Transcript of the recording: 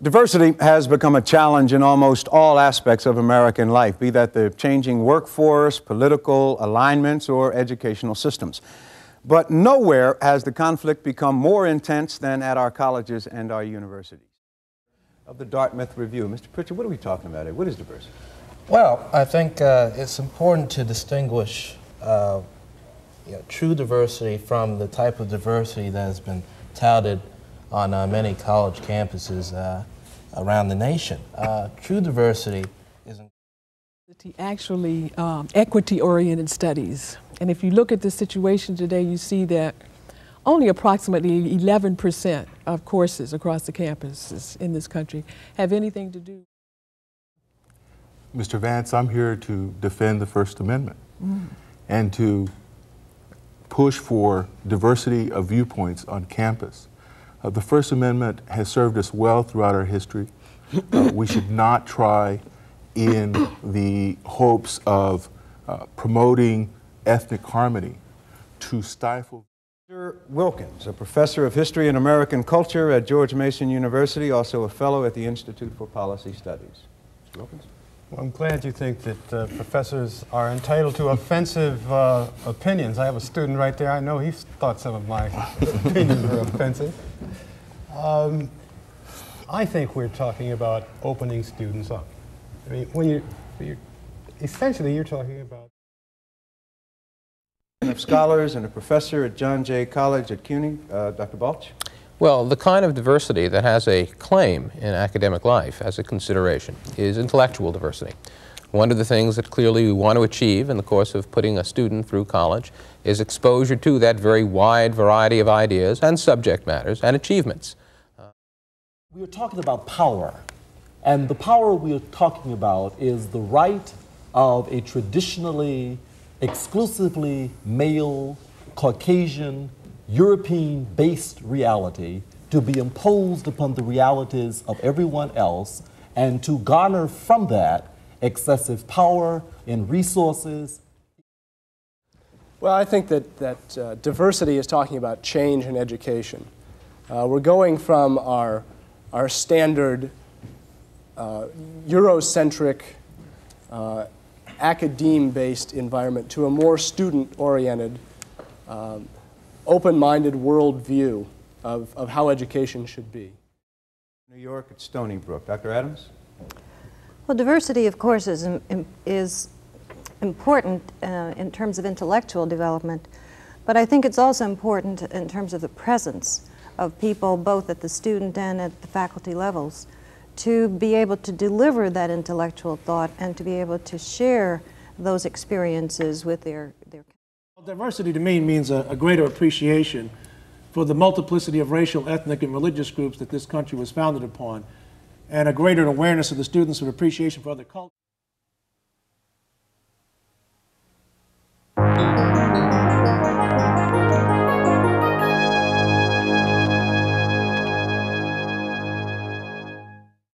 Diversity has become a challenge in almost all aspects of American life, be that the changing workforce, political alignments, or educational systems. But nowhere has the conflict become more intense than at our colleges and our universities. Of the Dartmouth Review, Mr. Pritchett, what are we talking about here? What is diversity? Well, I think it's important to distinguish true diversity from the type of diversity that has been touted on many college campuses around the nation. True diversity is actually equity-oriented studies. And if you look at the situation today, you see that only approximately 11% of courses across the campuses in this country have anything to do. Mr. Vance, I'm here to defend the First Amendment and to push for diversity of viewpoints on campus. The First Amendment has served us well throughout our history. We should not try in the hopes of promoting ethnic harmony to stifle. Mr. Wilkins, a professor of history and American culture at George Mason University, also a fellow at the Institute for Policy Studies. Mr. Wilkins? Well, I'm glad you think that professors are entitled to offensive opinions. I have a student right there. I know he's thought some of my opinions were offensive. I think we're talking about opening students up. I mean, when essentially you're talking about of scholars and a professor at John Jay College at CUNY, Dr. Balch. Well, the kind of diversity that has a claim in academic life as a consideration is intellectual diversity. One of the things that clearly we want to achieve in the course of putting a student through college is exposure to that very wide variety of ideas and subject matters and achievements. We are talking about power, and the power we are talking about is the right of a traditionally, exclusively male, Caucasian, European-based reality to be imposed upon the realities of everyone else and to garner from that excessive power and resources. Well, I think that diversity is talking about change in education. We're going from our standard Eurocentric academe-based environment to a more student-oriented open-minded worldview of how education should be. New York at Stony Brook. Dr. Adams? Well, diversity, of course, is important in terms of intellectual development, but I think it's also important in terms of the presence of people both at the student and at the faculty levels to be able to deliver that intellectual thought and to be able to share those experiences with their Diversity to me means a greater appreciation for the multiplicity of racial, ethnic, and religious groups that this country was founded upon, and a greater awareness of the students of appreciation for other cultures.